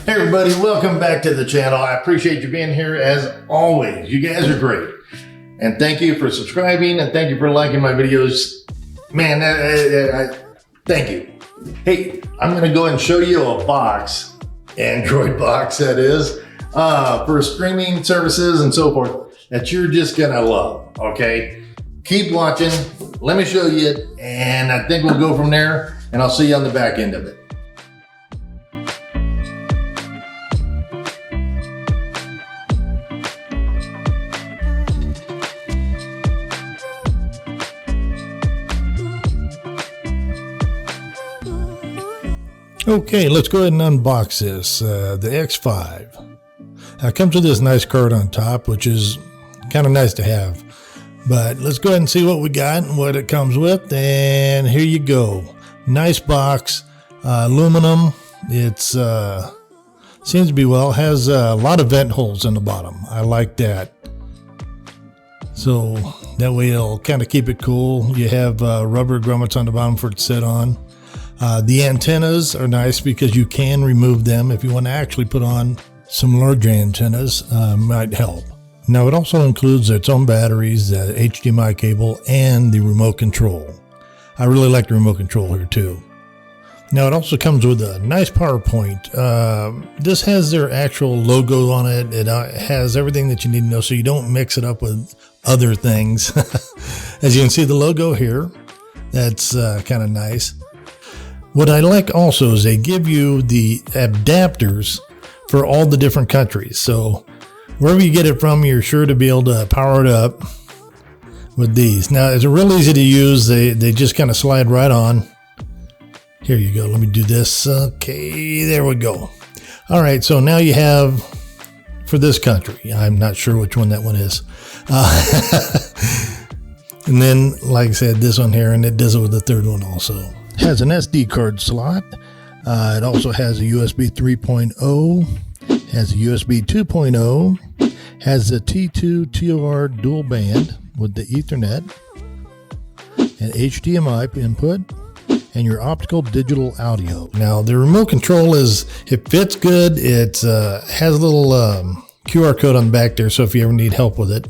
Hey everybody, welcome back to the channel. I appreciate you being here as always. You guys are great. And thank you for subscribing and thank you for liking my videos. Man, thank you. Hey, I'm gonna go and show you a box, Android box that is, for streaming services and so forth that you're just gonna love, okay? Keep watching, let me show you it, and I think we'll go from there, and I'll see you on the back end of it. Okay, let's go ahead and unbox this, the X5. Now, it comes with this nice card on top, which is kind of nice to have. But let's go ahead and see what we got and what it comes with. And here you go. Nice box, aluminum. It's seems to be well. Has a lot of vent holes in the bottom. I like that. So that way it'll kind of keep it cool. You have rubber grommets on the bottom for it to sit on. The antennas are nice because you can remove them if you want to actually put on some larger antennas. Might help. Now it also includes its own batteries, the HDMI cable, and the remote control. I really like the remote control here too. Now it also comes with a nice PowerPoint. This has their actual logo on it. It has everything that you need to know so you don't mix it up with other things. As you can see the logo here, that's kind of nice. What I like also is they give you the adapters for all the different countries. So wherever you get it from, you're sure to be able to power it up with these. Now, it's real easy to use. They just kind of slide right on. Here you go. Let me do this. Okay, there we go. All right, so now you have for this country. I'm not sure which one that one is. And then, like I said, this one here, and it does it with the third one also. Has an SD card slot. It also has a USB 3.0, has a USB 2.0, has a T2 TOR dual band with the Ethernet, an HDMI input, and your optical digital audio. Now the remote control it fits good. It has a little QR code on the back there, so if you ever need help with it.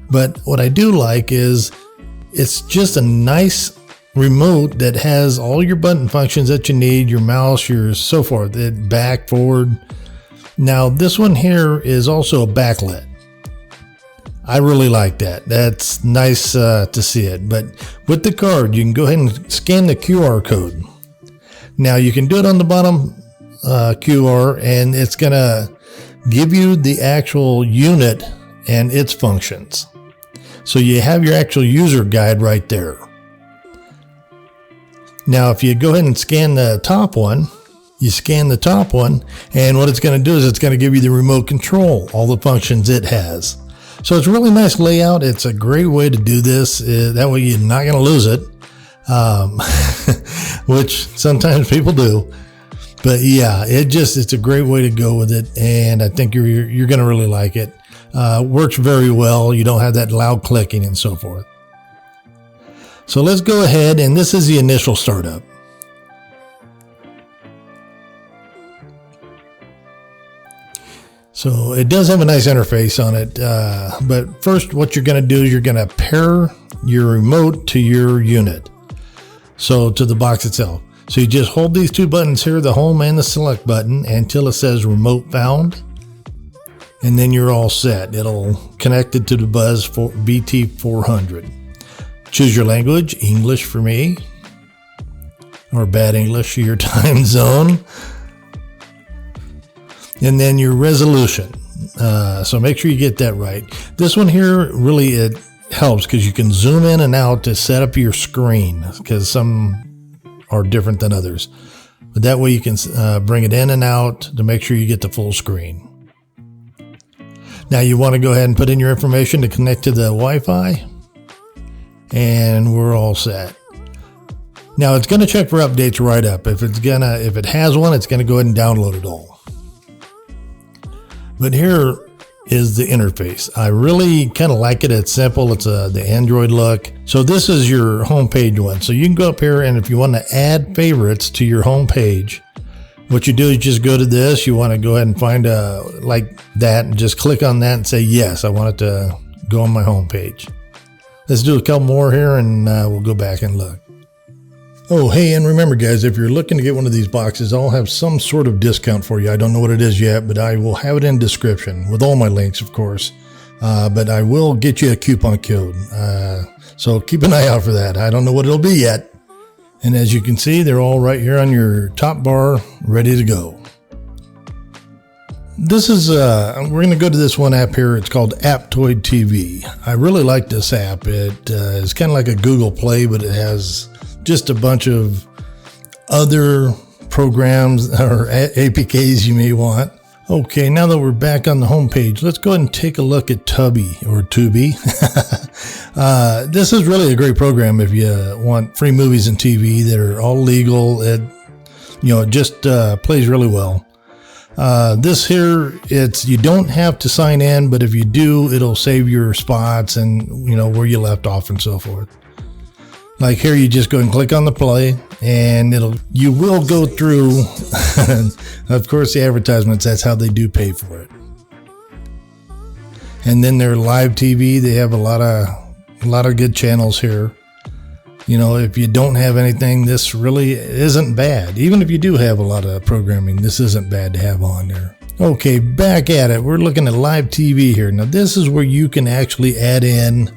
But what I do like is it's just a nice remote that has all your button functions that you need, your mouse, your so forth, back, forward. Now this one here is also a backlit. I really like that. That's nice to see it. But with the card, you can go ahead and scan the QR code. Now you can do it on the bottom QR, and it's gonna give you the actual unit and its functions. So you have your actual user guide right there. Now, if you go ahead and scan the top one, and what it's going to do is it's going to give you the remote control, all the functions it has. So it's a really nice layout. It's a great way to do this. That way you're not going to lose it, which sometimes people do. But yeah, it's a great way to go with it, and I think you're going to really like it. Works very well. You don't have that loud clicking and so forth. So let's go ahead, and this is the initial startup. So it does have a nice interface on it, but first what you're going to do is you're going to pair your remote to your unit, so to the box itself. So you just hold these two buttons here, the home and the select button, until it says remote found, and then you're all set. It'll connect it to the Buzz BT400. Choose your language, English for me, or bad English, your time zone. And then your resolution. So make sure you get that right. This one here, really it helps because you can zoom in and out to set up your screen, because some are different than others. But that way you can bring it in and out to make sure you get the full screen. Now you want to go ahead and put in your information to connect to the Wi-Fi. And we're all set. Now it's going to check for updates right up. If it has one, it's going to go ahead and download it all. But here is the interface. I really kind of like it. It's simple. It's the Android look. So this is your home page one. So you can go up here, and if you want to add favorites to your home page, What you do is just go to this. You want to go ahead and find like that and just click on that and say, yes, I want it to go on my home page. Let's do a couple more here and we'll go back and look. Oh, hey, and remember guys, if you're looking to get one of these boxes, I'll have some sort of discount for you. I don't know what it is yet, but I will have it in description with all my links, of course. But I will get you a coupon code. So keep an eye out for that. I don't know what it'll be yet. And as you can see, they're all right here on your top bar, ready to go. This is, we're going to go to this one app here. It's called Aptoid TV. I really like this app. It is kind of like a Google Play, but it has just a bunch of other programs or APKs you may want. Okay, now that we're back on the home page, let's go ahead and take a look at Tubi or Tubi. This is really a great program if you want free movies and TV that are all legal. It just plays really well. This here, you don't have to sign in, but if you do, it'll save your spots and where you left off and so forth. Like here, you just go and click on the play, and you will go through, of course, the advertisements. That's how they do pay for it. And then their live TV, they have a lot of good channels here. If you don't have anything, this really isn't bad. Even if you do have a lot of programming, this isn't bad to have on there. Okay, back at it. We're looking at live TV here. Now, this is where you can actually add in,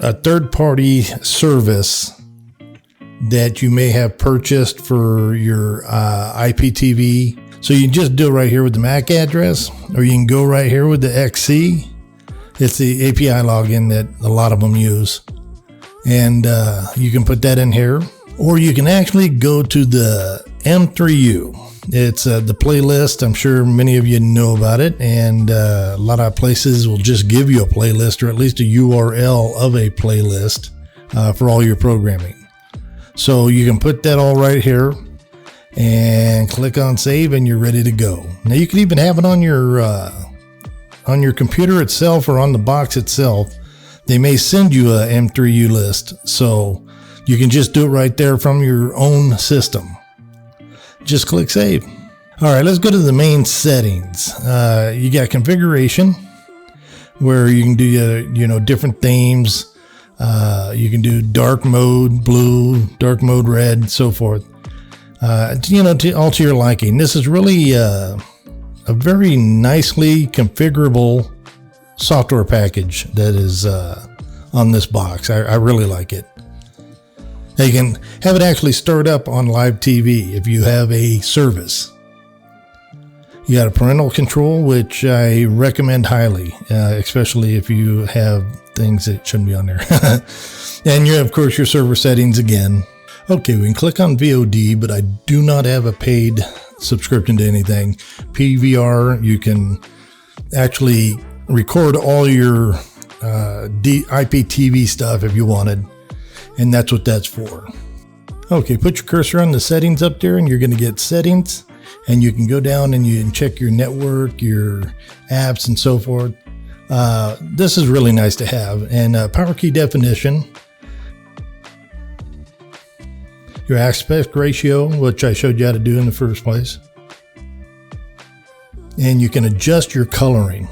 a third-party service that you may have purchased for your IPTV. So you can just do it right here with the MAC address, or you can go right here with the XC. It's the API login that a lot of them use. And you can put that in here, or you can actually go to the M3U. It's the playlist. I'm sure many of you know about it, and a lot of places will just give you a playlist or at least a URL of a playlist for all your programming. So you can put that all right here and click on save, and you're ready to go. Now you can even have it on your computer itself or on the box itself. They may send you a M3U list, so you can just do it right there from your own system. Just click save. All right, let's go to the main settings. You got configuration, where you can do different themes. You can do dark mode blue, dark mode red, so forth. All to your liking. This is really a very nicely configurable software package that is on this box. I really like it. Now you can have it actually start up on live TV if you have a service. You got a parental control, which I recommend highly, especially if you have things that shouldn't be on there. And you have, of course, your server settings again. Okay, we can click on VOD, but I do not have a paid subscription to anything. PVR, you can actually record all your IPTV stuff if you wanted. And that's what that's for. Okay, put your cursor on the settings up there, and you're going to get settings, and you can go down and you can check your network, your apps, and so forth. This is really nice to have. And power key definition, your aspect ratio, which I showed you how to do in the first place. And you can adjust your coloring.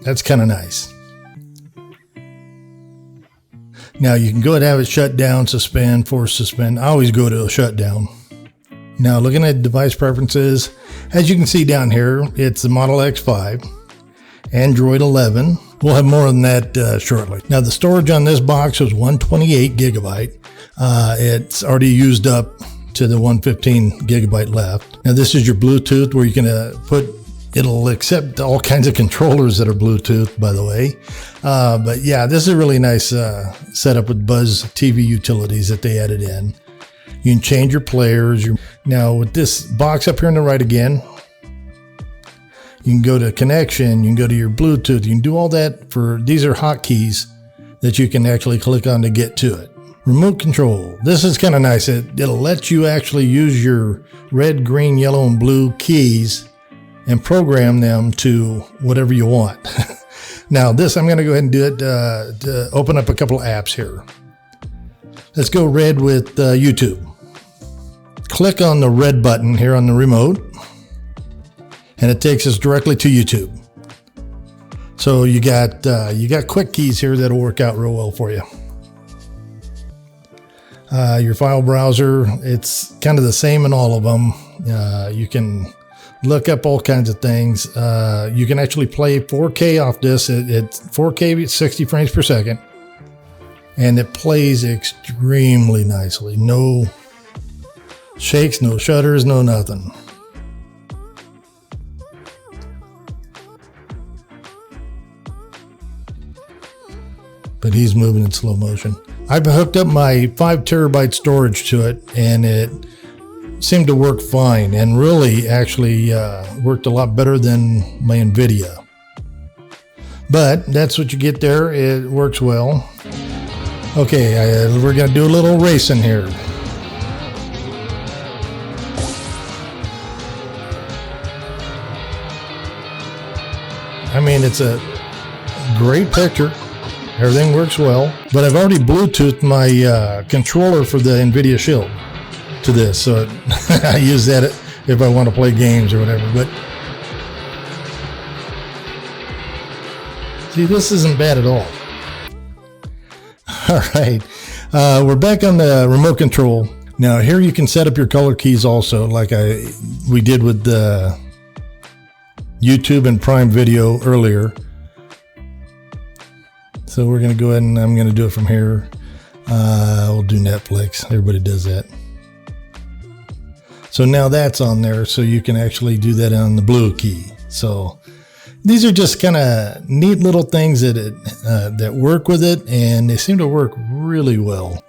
That's kind of nice. Now you can go ahead and have it shut down, suspend, force suspend. I always go to a shutdown. Now looking at device preferences, as you can see down here, it's the Model X5, Android 11. We'll have more on that shortly. Now the storage on this box was 128 gigabyte. It's already used up to the 115 gigabyte left. Now this is your Bluetooth, where you can it'll accept all kinds of controllers that are Bluetooth, by the way. But yeah, this is a really nice setup with Buzztv utilities that they added in. You can change your players. Now with this box up here on the right again, you can go to connection, you can go to your Bluetooth, you can do all that these are hotkeys that you can actually click on to get to it. Remote control. This is kind of nice. It'll let you actually use your red, green, yellow, and blue keys and program them to whatever you want. Now this, I'm going to go ahead and do it to open up a couple of apps here. Let's go red with YouTube. click on the red button here on the remote, and it takes us directly to YouTube. So you got quick keys here that'll work out real well for you. Your file browser, it's kind of the same in all of them. You can look up all kinds of things. You can actually play 4K off this. It's 4K 60 frames per second, and it plays extremely nicely. No shakes, no shudders, no nothing. But he's moving in slow motion. I've hooked up my 5 terabyte storage to it, and it seemed to work fine, and really actually worked a lot better than my NVIDIA. But that's what you get there. It works well. Okay, we're gonna do a little racing here. I mean, it's a great picture. Everything works well, but I've already Bluetoothed my controller for the NVIDIA Shield to this, so I use that if I want to play games or whatever. But see, this isn't bad at all. All right, we're back on the remote control. Now here you can set up your color keys also, like we did with the YouTube and Prime Video earlier. So we're going to go ahead and I'm going to do it from here. We'll do Netflix. Everybody does that. So now that's on there, so you can actually do that on the blue key. So these are just kind of neat little things that work with it, and they seem to work really well.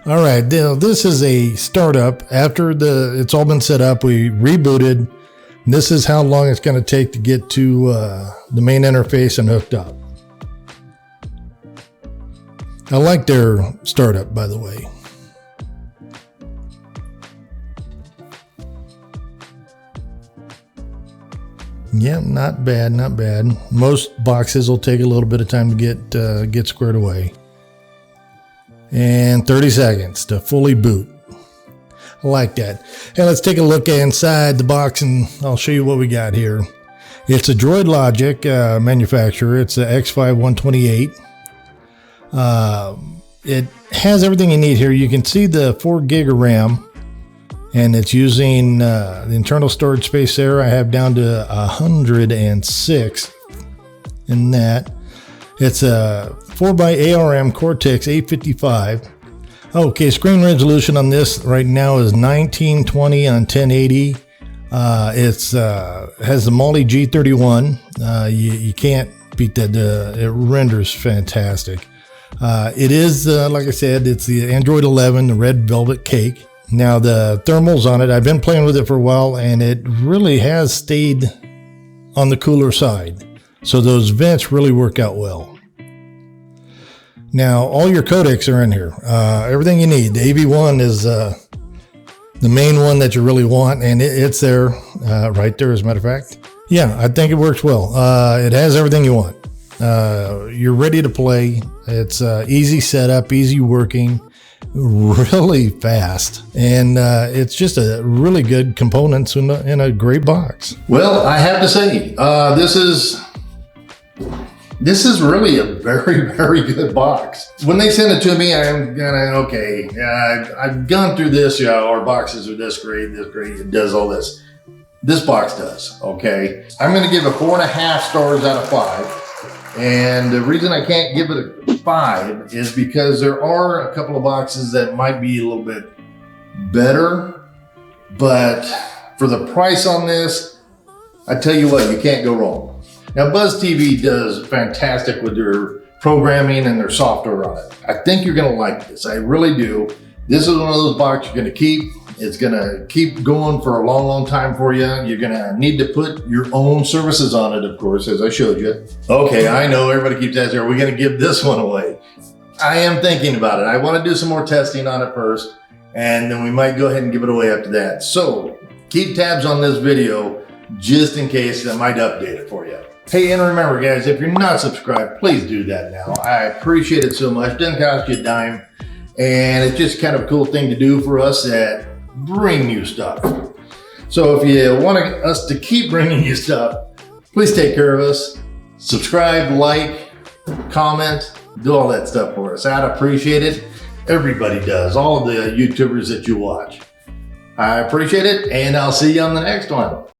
All right, this is a startup. After it's all been set up, we rebooted. This is how long it's going to take to get to the main interface and hooked up. I like their startup, by the way. Yeah, not bad, not bad. Most boxes will take a little bit of time to get squared away. And 30 seconds to fully boot. I like that. Hey, let's take a look inside the box, and I'll show you what we got here. It's a Droid Logic manufacturer. It's a X5128. It has everything you need here. You can see the 4 gig of RAM, and it's using the internal storage space there. I have down to 106 in that. It's a 4x ARM Cortex 855. Okay, screen resolution on this right now is 1920 on 1080. It's has the Mali-G31. You can't beat that. It renders fantastic. It is, like I said, it's the Android 11, the red velvet cake. Now the thermals on it, I've been playing with it for a while, and it really has stayed on the cooler side. So those vents really work out well. Now all your codecs are in here. Everything you need. The AV1 is the main one that you really want, and it's there, right there as a matter of fact. Yeah, I think it works well. It has everything you want. You're ready to play. It's easy setup, easy working, really fast, and it's just a really good components in a great box. Well, I have to say, this is really a very, very good box. When they send it to me, I'm gonna, okay, I've gone through this, our boxes are this great, it does all this. This box does, okay? I'm gonna give it 4.5 stars out of 5. And the reason I can't give it a 5 is because there are a couple of boxes that might be a little bit better, but for the price on this, I tell you what, you can't go wrong. Now Buzztv does fantastic with their programming and their software on it. I think you're gonna like this, I really do. This is one of those boxes you're gonna keep. It's gonna keep going for a long, long time for you. You're gonna need to put your own services on it, of course, as I showed you. Okay, I know everybody keeps asking, are we gonna give this one away? I am thinking about it. I wanna do some more testing on it first, and then we might go ahead and give it away after that. So keep tabs on this video just in case I might update it for you. Hey, and remember guys, if you're not subscribed, please do that now. I appreciate it so much. Doesn't cost you a dime. And it's just kind of a cool thing to do for us that bring you stuff. So if you want us to keep bringing you stuff, please take care of us. Subscribe, like, comment, do all that stuff for us. I'd appreciate it. Everybody does, all of the YouTubers that you watch. I appreciate it, and I'll see you on the next one.